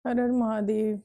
हर हर महादेव।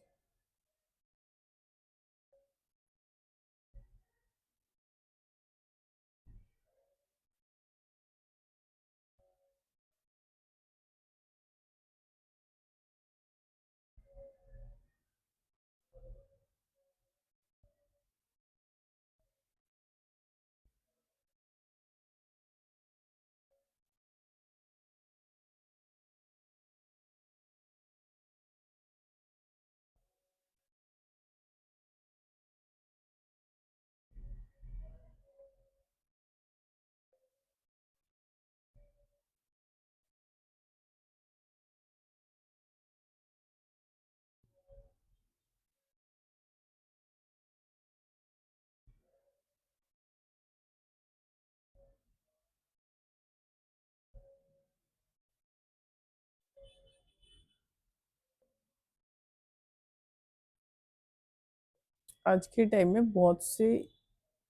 आज के टाइम में बहुत से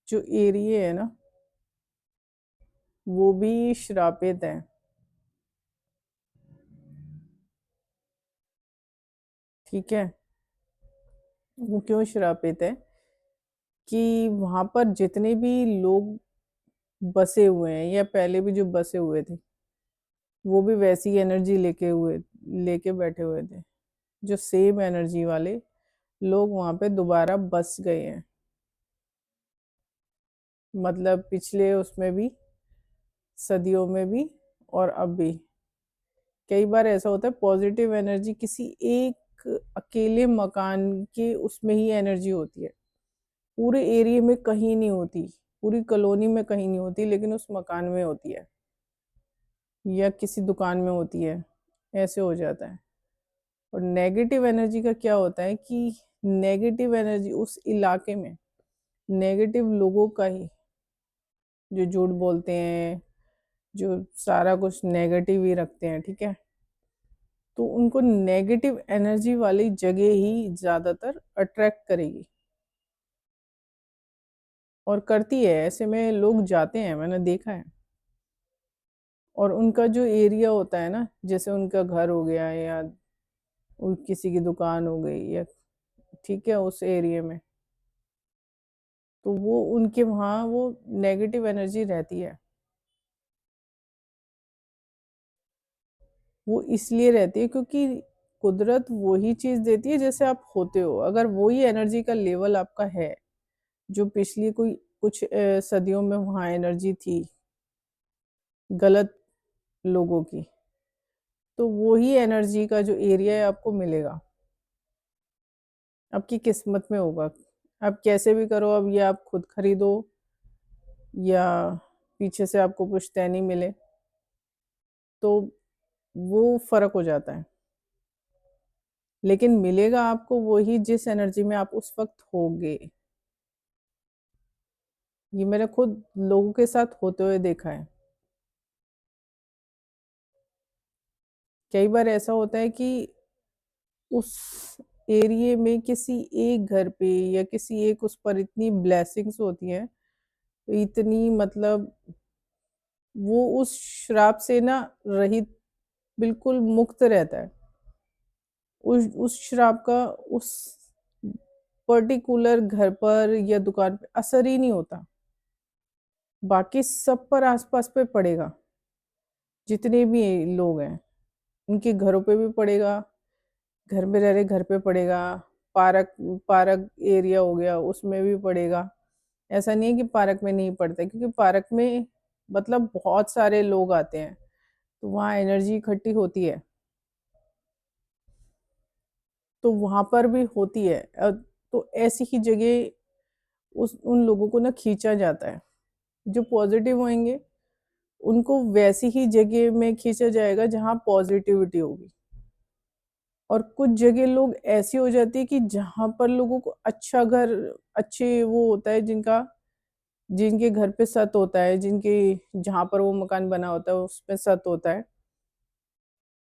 जो एरिया है ना, वो भी श्रापित हैं। ठीक है। वो क्यों श्रापित है कि वहां पर जितने भी लोग बसे हुए हैं या पहले भी जो बसे हुए थे, वो भी वैसी एनर्जी लेके बैठे हुए थे। जो सेम एनर्जी वाले लोग वहां पे दोबारा बस गए हैं। मतलब पिछले उसमें भी, सदियों में भी, और अब भी। कई बार ऐसा होता है पॉजिटिव एनर्जी किसी एक अकेले मकान के उसमें ही एनर्जी होती है, पूरे एरिया में कहीं नहीं होती, पूरी कॉलोनी में कहीं नहीं होती, लेकिन उस मकान में होती है या किसी दुकान में होती है। ऐसे हो जाता है। और नेगेटिव एनर्जी का क्या होता है कि नेगेटिव एनर्जी उस इलाके में नेगेटिव लोगों का ही, जो झूठ बोलते हैं, जो सारा कुछ नेगेटिव ही रखते हैं, ठीक है, तो उनको नेगेटिव एनर्जी वाली जगह ही ज्यादातर अट्रैक्ट करेगी। और करती है, ऐसे में लोग जाते हैं, मैंने देखा है। और उनका जो एरिया होता है ना, जैसे उनका घर हो गया या किसी की दुकान हो गई या, ठीक है, उस एरिया में, तो वो उनके वहाँ वो नेगेटिव एनर्जी रहती है। वो इसलिए रहती है क्योंकि कुदरत वही चीज देती है जैसे आप होते हो। अगर वही एनर्जी का लेवल आपका है जो पिछली कोई कुछ सदियों में वहाँ एनर्जी थी गलत लोगों की, तो वही एनर्जी का जो एरिया है आपको मिलेगा, आपकी किस्मत में होगा। आप कैसे भी करो, अब ये आप खुद खरीदो या पीछे से आपको पुश्तैनी मिले, तो वो फर्क हो जाता है। लेकिन मिलेगा आपको वही जिस एनर्जी में आप उस वक्त होगे। ये मैंने खुद लोगों के साथ होते हुए देखा है। कई बार ऐसा होता है कि उस एरिया में किसी एक घर पे या किसी एक उस पर इतनी ब्लेसिंग्स होती हैं, इतनी मतलब वो उस श्राप से ना रहित, बिल्कुल मुक्त रहता है। उस श्राप का उस पर्टिकुलर घर पर या दुकान पे असर ही नहीं होता, बाकी सब पर आसपास पे पड़ेगा। जितने भी लोग हैं उनके घरों पे भी पड़ेगा, घर में रह रहे घर पे पड़ेगा, पार्क पार्क एरिया हो गया उसमें भी पड़ेगा। ऐसा नहीं है कि पार्क में नहीं पड़ता, क्योंकि पार्क में मतलब बहुत सारे लोग आते हैं, तो वहाँ एनर्जी इकट्ठी होती है, तो वहां पर भी होती है। तो ऐसी ही जगह उस उन लोगों को ना खींचा जाता है। जो पॉजिटिव होंगे उनको वैसी ही जगह में खींचा जाएगा जहाँ पॉजिटिविटी होगी। और कुछ जगह लोग ऐसी हो जाती है कि जहाँ पर लोगों को अच्छा घर, अच्छे वो होता है जिनका, जिनके घर पे सत होता है, जिनके जहाँ पर वो मकान बना होता है उसमें सत होता है,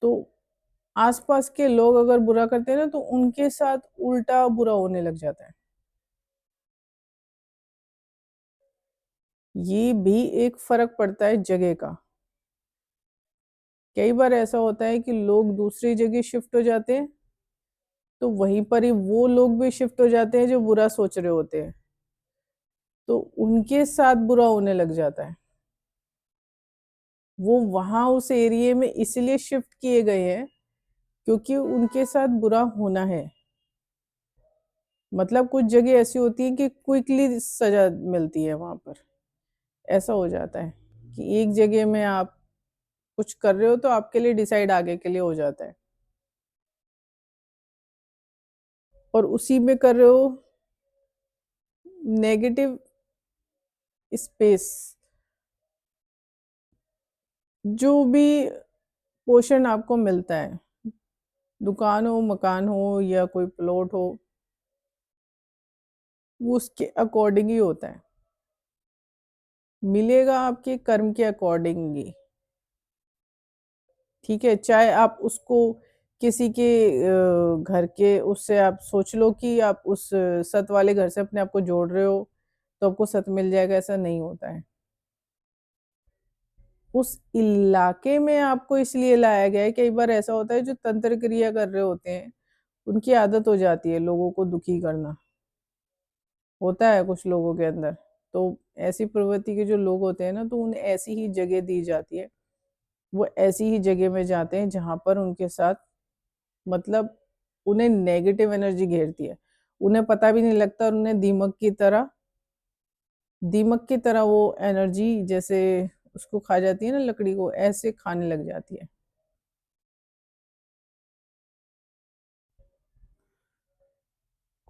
तो आसपास के लोग अगर बुरा करते हैं ना, तो उनके साथ उल्टा बुरा होने लग जाता है। ये भी एक फर्क पड़ता है जगह का। कई बार ऐसा होता है कि लोग दूसरी जगह शिफ्ट हो जाते हैं, तो वहीं पर ही वो लोग भी शिफ्ट हो जाते हैं जो बुरा सोच रहे होते हैं। तो उनके साथ बुरा होने लग जाता है। वो वहाँ उस एरिये में इसलिए शिफ्ट किए गए हैं क्योंकि उनके साथ बुरा होना है। मतलब कुछ जगह ऐसी होती है कि क्विकली सज़ा मिलती है वहाँ पर। ऐसा हो जाता है कि एक जगह में आप कुछ कर रहे हो तो आपके लिए डिसाइड आगे के लिए हो जाता है। और उसी में कर रहे हो नेगेटिव स्पेस, जो भी पोर्शन आपको मिलता है, दुकान हो, मकान हो या कोई प्लॉट हो, वो उसके अकॉर्डिंग ही होता है। मिलेगा आपके कर्म के अकॉर्डिंग ही। ठीक है? चाहे आप उसको किसी के घर के उससे आप सोच लो कि आप उस सत वाले घर से अपने आप को जोड़ रहे हो, तो आपको सत मिल जाएगा, ऐसा नहीं होता है। उस इलाके में आपको इसलिए लाया गया है, कई बार ऐसा होता है जो तंत्र क्रिया कर रहे होते हैं, उनकी आदत हो जाती है लोगों को दुखी करना। होता है कुछ लोगों के अंदर। तो ऐसी प्रवृत्ति के जो लोग होते हैं ना, तो उन्हें ऐसी ही जगह दी जाती है। वो ऐसी ही जगह में जाते हैं जहाँ पर उनके साथ मतलब उन्हें नेगेटिव एनर्जी घेरती है। उन्हें पता भी नहीं लगता और उन्हें दीमक की तरह वो एनर्जी जैसे उसको खा जाती है ना लकड़ी को, ऐसे खाने लग जाती है।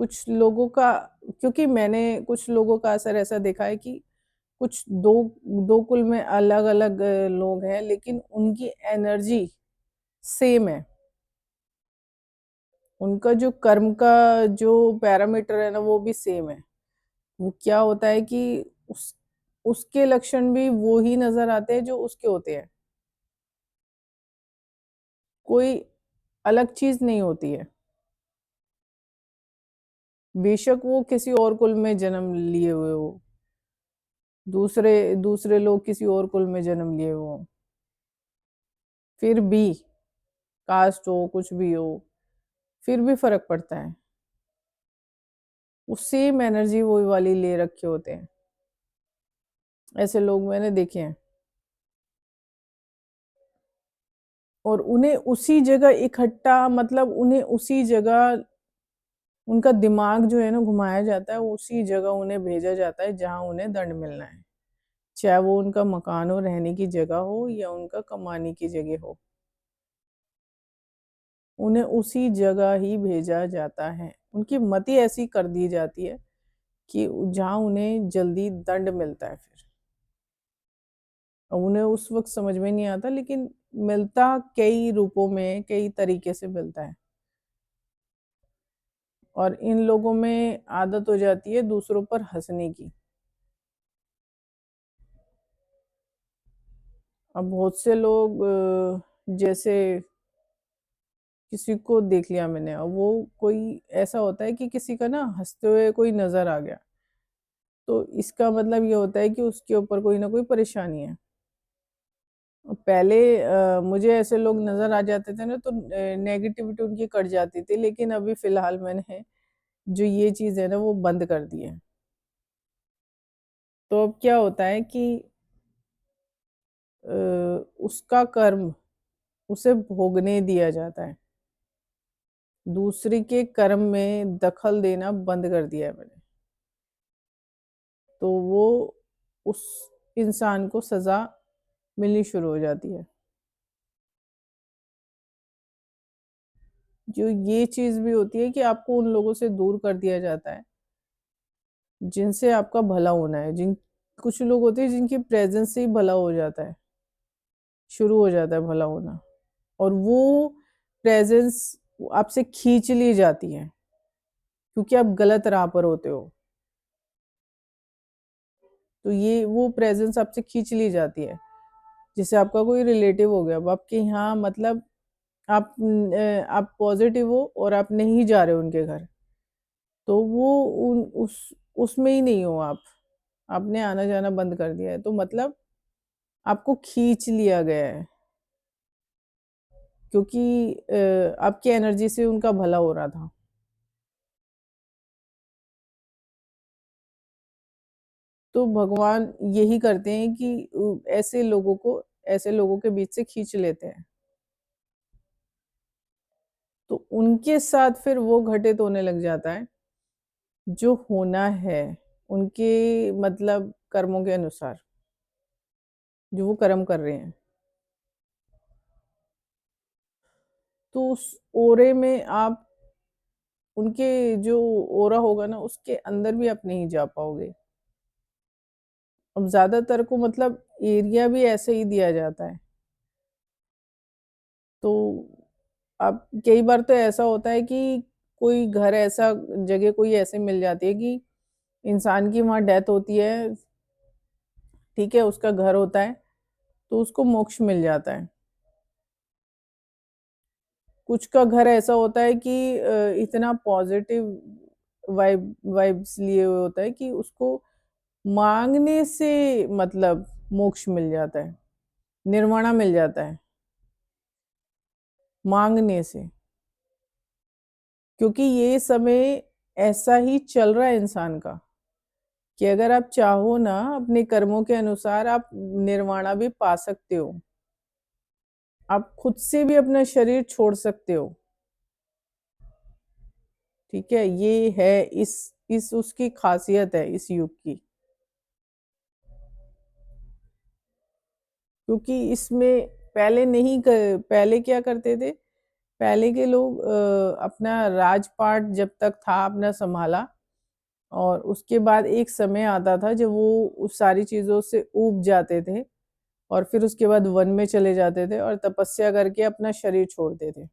कुछ लोगों का क्योंकि मैंने कुछ लोगों का असर ऐसा देखा है कि कुछ दो कुल में अलग-अलग लोग हैं, लेकिन उनकी एनर्जी सेम है। उनका जो कर्म का जो पैरामीटर है ना, वो भी सेम है। वो क्या होता है कि उस उसके लक्षण भी वो ही नज़र आते हैं जो उसके होते हैं। कोई अलग चीज़ नहीं होती है। बेशक वो किसी और कुल में जन्म लिए हुए हो, दूसरे दूसरे लोग किसी और कुल में जन्म लिए हों, फिर भी कास्ट हो, कुछ भी हो, फिर भी फ़र्क पड़ता है। वो सेम एनर्जी वो वाली ले रखे होते हैं। ऐसे लोग मैंने देखे हैं। और उन्हें उसी जगह इकट्ठा मतलब उन्हें उसी जगह उनका दिमाग जो है ना घुमाया जाता है, उसी जगह उन्हें भेजा जाता है जहाँ उन्हें दंड मिलना है। चाहे वो उनका मकान हो, रहने की जगह हो या उनका कमाने की जगह हो। उन्हें उसी जगह ही भेजा जाता है। उनकी मति ऐसी कर दी जाती है कि जहाँ उन्हें जल्दी दंड मिलता है फिर। उन्हें उस वक़्त समझ में नहीं आता लेकिन मिलता कई रूपों में, कई तरीके से मिलता है। और इन लोगों में आदत हो जाती है दूसरों पर हँसने की। अब बहुत से लोग जैसे किसी को देख लिया मैंने और वो कोई ऐसा होता है कि किसी का ना हँसते हुए कोई नज़र आ गया, तो इसका मतलब ये होता है कि उसके ऊपर कोई ना कोई परेशानी है। पहले मुझे ऐसे लोग नज़र आ जाते थे ना तो नेगेटिविटी उनकी कट जाती थी, लेकिन अभी फ़िलहाल मैंने जो ये चीज़ है ना वो बंद कर दी है। तो अब क्या होता है कि उसका कर्म उसे भोगने दिया जाता है। दूसरे के कर्म में दखल देना बंद कर दिया है मैंने। तो वो उस इंसान को सज़ा मिलनी शुरू हो जाती है। जो ये चीज़ भी होती है कि आपको उन लोगों से दूर कर दिया जाता है, जिनसे आपका भला होना है। जिन कुछ लोग होते हैं जिनकी प्रेज़ेंस से ही भला हो जाता है, शुरू हो जाता है भला होना और वो प्रेज़ेंस आपसे खींच ली जाती है, क्योंकि आप गलत राह पर होते हो। तो ये वो प्रेज़ेंस आपसे खींच ली जाती है। जैसे आपका कोई रिलेटिव हो गया, अब आपके यहाँ मतलब आप पॉज़िटिव हो और आप नहीं जा रहे हो उनके घर, तो वो उन उसमें ही नहीं हो आप। आपने आना-जाना बंद कर दिया है, तो मतलब आपको खींच लिया गया है, क्योंकि आपकी एनर्जी से उनका भला हो रहा था। तो भगवान यही करते हैं कि ऐसे लोगों के बीच से खींच लेते हैं। तो उनके साथ फिर वो घटित होने लग जाता है, जो होना है, उनके मतलब कर्मों के अनुसार, जो वो कर्म कर रहे हैं। तो उस ओरे में आप उनके जो ओरा होगा ना, उसके अंदर भी आप नहीं जा पाओगे। अब ज़्यादातर को मतलब एरिया भी ऐसे ही दिया जाता है। तो अब कई बार तो ऐसा होता है कि कोई घर ऐसा जगह कोई ऐसे मिल जाती है कि इंसान की वहाँ डेथ होती है, ठीक है, उसका घर होता है, तो उसको मोक्ष मिल जाता है। कुछ का घर ऐसा होता है कि इतना पॉज़िटिव वाइब्स लिए हुए होता है कि उसको माँगने से मतलब मोक्ष मिल जाता है, निर्वाणा मिल जाता है, माँगने से। क्योंकि ये समय ऐसा ही चल रहा है इंसान का, कि अगर आप चाहो ना अपने कर्मों के अनुसार आप निर्वाणा भी पा सकते हो। आप खुद से भी अपना शरीर छोड़ सकते हो। ठीक है? ये है इस उसकी ख़ासियत है इस युग की। क्योंकि इसमें पहले क्या करते थे? पहले के लोग अपना राजपाट जब तक था अपना सँभाला और उसके बाद एक समय आता था जब वो उस सारी चीज़ों से ऊब जाते थे और फिर उसके बाद वन में चले जाते थे और तपस्या करके अपना शरीर छोड़ते थे।